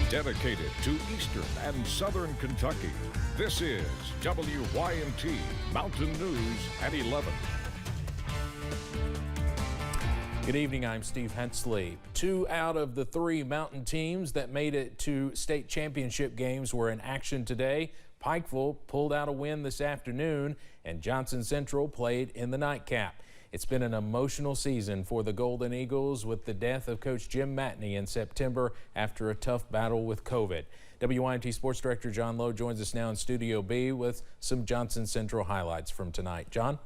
Dedicated to Eastern and Southern Kentucky, this is WYMT Mountain News at 11. Good evening, I'm Steve Hensley. 2 out of the 3 Mountain teams that made it to state championship games were in action today. Pikeville pulled out a win this afternoon, and Johnson Central played in the nightcap. It's been an emotional season for the Golden Eagles with the death of Coach Jim Matney in September after a tough battle with COVID. WYMT Sports Director John Lowe joins us now in Studio B with some Johnson Central highlights from tonight. John?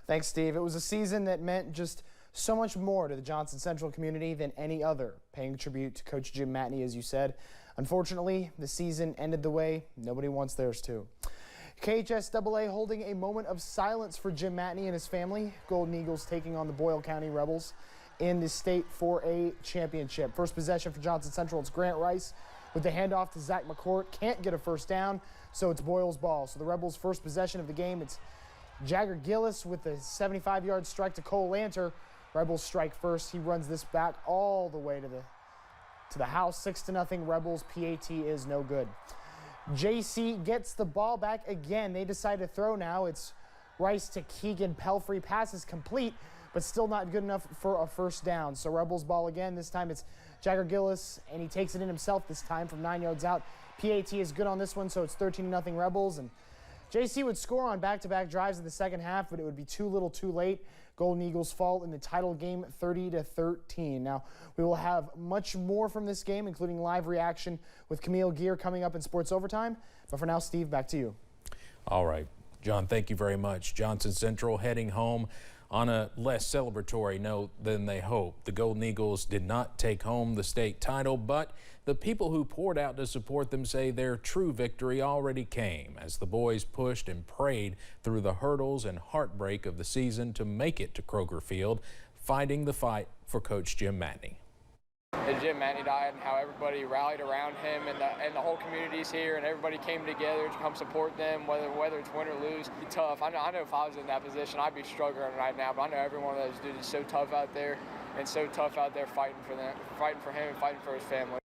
Thanks, Steve. It was a season that meant just so much more to the Johnson Central community than any other, paying tribute to Coach Jim Matney, as you said. Unfortunately, the season ended the way nobody wants theirs to. KHSAA holding a moment of silence for Jim Matney and his family. Golden Eagles taking on the Floyd County Rebels in the state 4A championship. First possession for Johnson Central. It's Grant Rice with the handoff to Zach McCourt. Can't get a first down, so it's Boyle's ball. So the Rebels' first possession of the game. It's Jagger Gillis with a 75-yard strike to Cole Lanter. Rebels strike first. He runs this back all the way to the house. 6-0 Rebels. PAT is no good. JC gets the ball back again. They decide to throw now. It's Rice to Keegan Pelfrey. Pass is complete, but still not good enough for a first down. So Rebels ball again. This time it's Jagger Gillis, and he takes it in himself this time from 9 yards out. PAT is good on this one, so it's 13-0 Rebels. And JC would score on back-to-back drives in the second half, but it would be too little too late. Golden Eagles fall in the title game 30-13. Now, we will have much more from this game, including live reaction with Camille Gear coming up in Sports Overtime. But for now, Steve, back to you. All right, John, thank you very much. Johnson Central heading home on a less celebratory note than they hoped. The Golden Eagles did not take home the state title, but the people who poured out to support them say their true victory already came as the boys pushed and prayed through the hurdles and heartbreak of the season to make it to Kroger Field, fighting the fight for Coach Jim Matney. Jim Matney died and how everybody rallied around him and the whole community's here and everybody came together to come support them, whether it's win or lose. It's tough. I know if I was in that position, I'd be struggling right now, but I know every one of those dudes is so tough out there and so tough out there fighting for them, fighting for him and fighting for his family.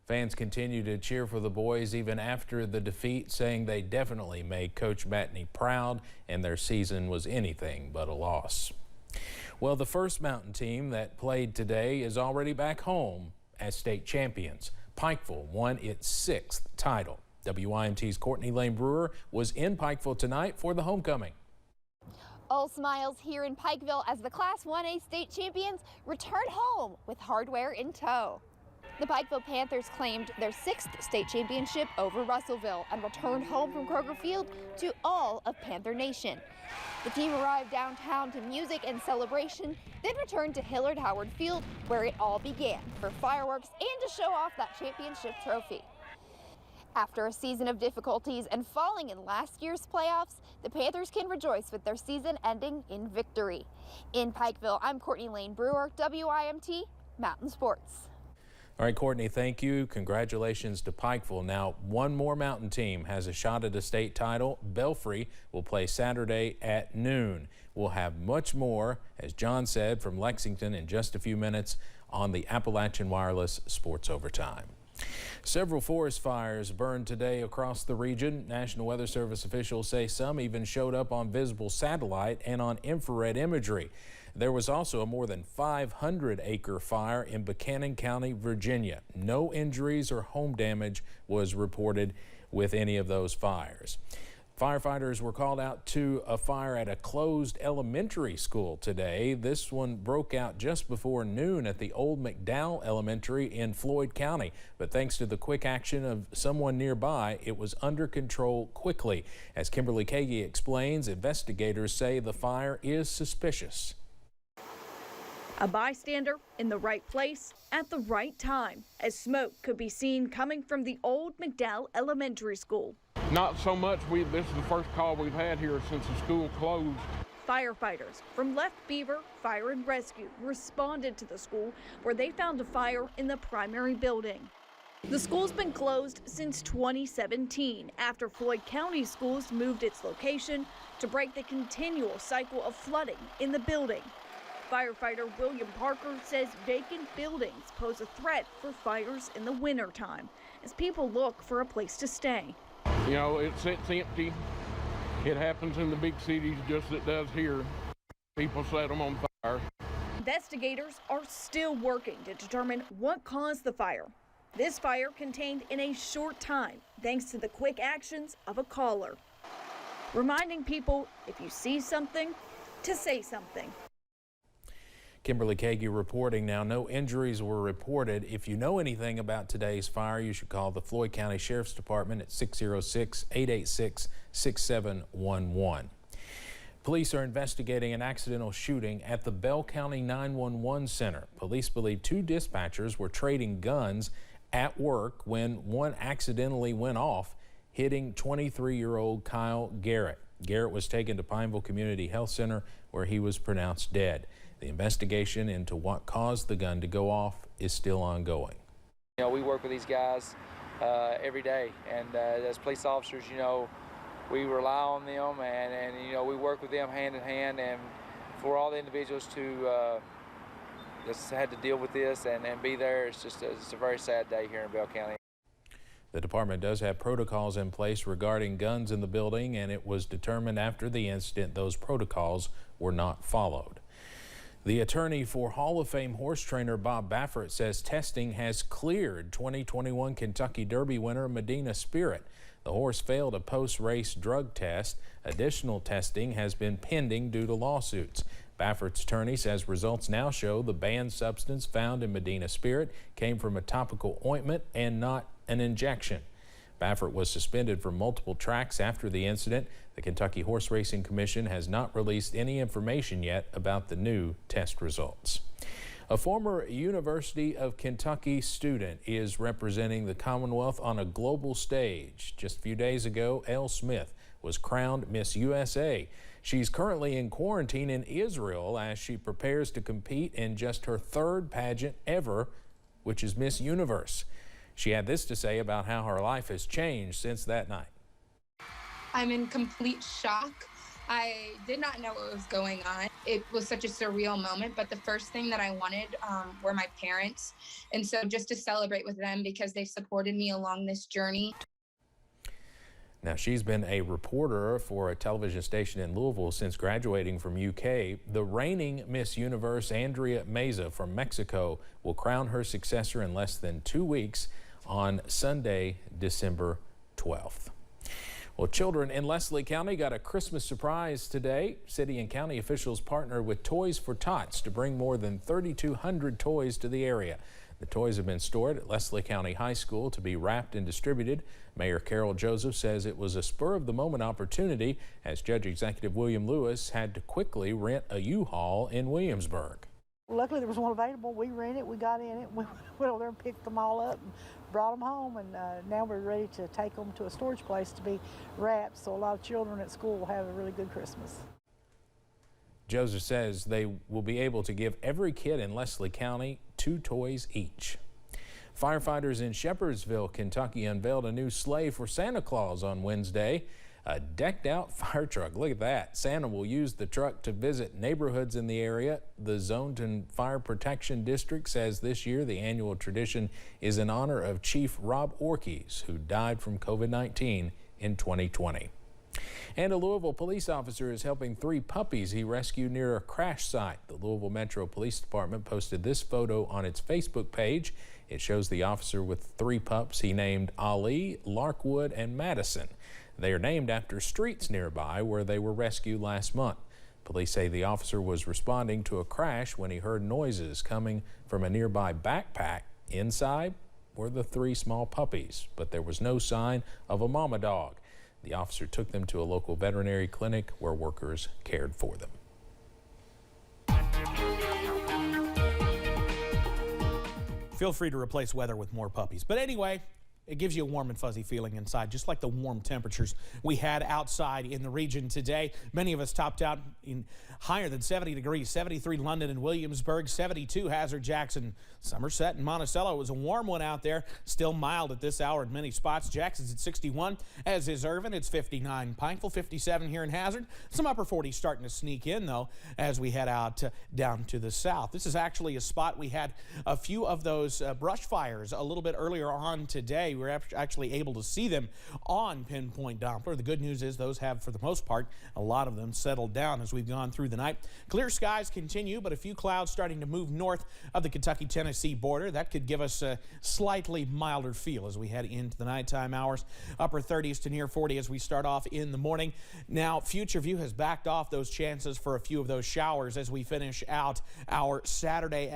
Fans continue to cheer for the boys even after the defeat, saying they definitely made Coach Matney proud and their season was anything but a loss. Well, the first Mountain team that played today is already back home as state champions. Pikeville won its 6th title. WYMT's Courtney Lane Brewer was in Pikeville tonight for the homecoming. All smiles here in Pikeville as the Class 1A state champions return home with hardware in tow. The Pikeville Panthers claimed their 6th state championship over Russellville and returned home from Kroger Field to all of Panther Nation. The team arrived downtown to music and celebration, then returned to Hillard Howard Field, where it all began, for fireworks and to show off that championship trophy. After a season of difficulties and falling in last year's playoffs, the Panthers can rejoice with their season ending in victory. In Pikeville, I'm Courtney Lane Brewer, WYMT Mountain Sports. All right, Courtney, thank you. Congratulations to Pikeville. Now, one more Mountain team has a shot at a state title. Belfry will play Saturday at noon. We'll have much more, as John said, from Lexington in just a few minutes on the Appalachian Wireless Sports Overtime. Several forest fires burned today across the region. National Weather Service officials say some even showed up on visible satellite and on infrared imagery. There was also a more than 500-acre fire in Buchanan County, Virginia. No injuries or home damage was reported with any of those fires. Firefighters were called out to a fire at a closed elementary school today. This one broke out just before noon at the Old McDowell Elementary in Floyd County. But thanks to the quick action of someone nearby, it was under control quickly. As Kimberly Kagi explains, investigators say the fire is suspicious. A bystander in the right place at the right time, as smoke could be seen coming from the Old McDowell Elementary School. Not so much. This is the first call we've had here since the school closed. Firefighters from Left Beaver Fire and Rescue responded to the school where they found a fire in the primary building. The school's been closed since 2017 after Floyd County Schools moved its location to break the continual cycle of flooding in the building. Firefighter William Parker says vacant buildings pose a threat for fires in the wintertime as people look for a place to stay. You know, it sits empty. It happens in the big cities just as it does here. People set them on fire. Investigators are still working to determine what caused the fire. This fire contained in a short time thanks to the quick actions of a caller. Reminding people, if you see something, to say something. Kimberly Kagi reporting now. No injuries were reported. If you know anything about today's fire, you should call the Floyd County Sheriff's Department at 606-886-6711. Police are investigating an accidental shooting at the Bell County 911 Center. Police believe two dispatchers were trading guns at work when one accidentally went off, hitting 23-year-old Kyle Garrett. Garrett was taken to Pikeville Community Health Center where he was pronounced dead. The investigation into what caused the gun to go off is still ongoing. You know, we work with these guys every day, and as police officers, you know, we rely on them, and you know, we work with them hand in hand. And for all the individuals to just had to deal with this and be there, it's a very sad day here in Bell County. The department does have protocols in place regarding guns in the building, and it was determined after the incident those protocols were not followed. The attorney for Hall of Fame horse trainer Bob Baffert says testing has cleared 2021 Kentucky Derby winner Medina Spirit. The horse failed a post-race drug test. Additional testing has been pending due to lawsuits. Baffert's attorney says results now show the banned substance found in Medina Spirit came from a topical ointment and not an injection. Baffert was suspended from multiple tracks after the incident. The Kentucky Horse Racing Commission has not released any information yet about the new test results. A former University of Kentucky student is representing the Commonwealth on a global stage. Just a few days ago, Elle Smith was crowned Miss USA. She's currently in quarantine in Israel as she prepares to compete in just her third pageant ever, which is Miss Universe. She had this to say about how her life has changed since that night. I'm in complete shock. I did not know what was going on. It was such a surreal moment, but the first thing that I wanted were my parents. And so just to celebrate with them because they supported me along this journey. Now, she's been a reporter for a television station in Louisville since graduating from UK. The reigning Miss Universe, Andrea Meza from Mexico, will crown her successor in less than 2 weeks on Sunday, December 12th. Well, children in Leslie County got a Christmas surprise today. City and county officials partnered with Toys for Tots to bring more than 3,200 toys to the area. The toys have been stored at Leslie County High School to be wrapped and distributed. Mayor Carol Joseph says it was a spur-of-the-moment opportunity as Judge Executive William Lewis had to quickly rent a U-Haul in Williamsburg. Luckily, there was one available. We rented it, we got in it, we went over there and picked them all up and brought them home, and now we're ready to take them to a storage place to be wrapped, so a lot of children at school will have a really good Christmas. Joseph says they will be able to give every kid in Leslie County 2 toys each. Firefighters in Shepherdsville, Kentucky unveiled a new sleigh for Santa Claus on Wednesday. A decked out fire truck. Look at that. Santa will use the truck to visit neighborhoods in the area. The Zonton Fire Protection District says this year the annual tradition is in honor of Chief Rob Orkes, who died from COVID-19 in 2020. And a Louisville police officer is helping 3 puppies he rescued near a crash site. The Louisville Metro Police Department posted this photo on its Facebook page. It shows the officer with 3 pups he named Ali, Larkwood, and Madison. They are named after streets nearby where they were rescued last month. Police say the officer was responding to a crash when he heard noises coming from a nearby backpack. Inside were the 3 small puppies, but there was no sign of a mama dog. The officer took them to a local veterinary clinic where workers cared for them. Feel free to replace weather with more puppies. But anyway, it gives you a warm and fuzzy feeling inside, just like the warm temperatures we had outside in the region today. Many of us topped out in higher than 70 degrees, 73 London and Williamsburg, 72 Hazard, Jackson, Somerset, and Monticello. It was a warm one out there, still mild at this hour in many spots. Jackson's at 61, as is Irvin. It's 59 Pikeville, 57 here in Hazard. Some upper 40s starting to sneak in, though, as we head out down to the south. This is actually a spot we had a few of those brush fires a little bit earlier on today. We were actually able to see them on Pinpoint Doppler. The good news is those have, for the most part, a lot of them settled down as we've gone through the night. Clear skies continue, but a few clouds starting to move north of the Kentucky-Tennessee border. That could give us a slightly milder feel as we head into the nighttime hours. Upper 30s to near 40 as we start off in the morning. Now, Future View has backed off those chances for a few of those showers as we finish out our Saturday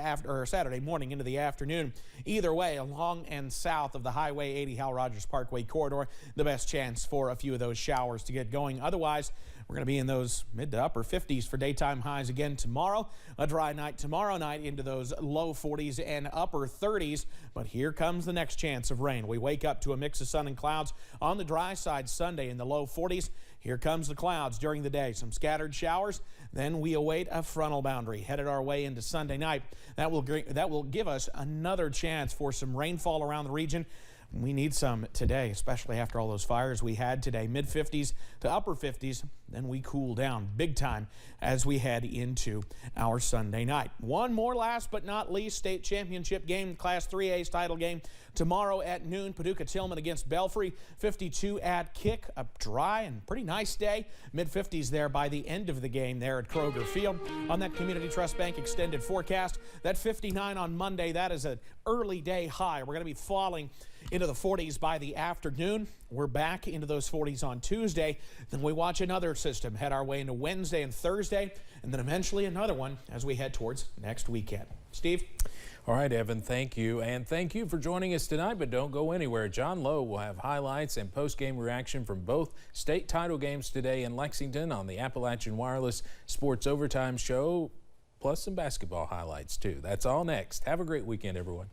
morning into the afternoon. Either way, along and south of the Highway 80 Hal Rogers Parkway corridor, the best chance for a few of those showers to get going. Otherwise, we're going to be in those mid to upper 50s for daytime highs again tomorrow. A dry night tomorrow night into those low 40s and upper 30s. But here comes the next chance of rain. We wake up to a mix of sun and clouds on the dry side Sunday in the low 40s. Here comes the clouds during the day. Some scattered showers. Then we await a frontal boundary headed our way into Sunday night. That will give us another chance for some rainfall around the region. We need some today, especially after all those fires we had today. Mid-50s to upper 50s. Then we cool down big time as we head into our Sunday night. One more last but not least state championship game, Class 3A's title game tomorrow at noon. Paducah-Tillman against Belfry. 52 at kick. A dry and pretty nice day. Mid-50s there by the end of the game there at Kroger Field. On that Community Trust Bank extended forecast, that 59 on Monday, that is an early day high. We're going to be falling into the 40s by the afternoon. We're back into those 40s on Tuesday. Then we watch another system head our way into Wednesday and Thursday, and then eventually another one as we head towards next weekend. Steve? All right, Evan, thank you. And thank you for joining us tonight, but don't go anywhere. John Lowe will have highlights and post-game reaction from both state title games today in Lexington on the Appalachian Wireless Sports Overtime Show, plus some basketball highlights, too. That's all next. Have a great weekend, everyone.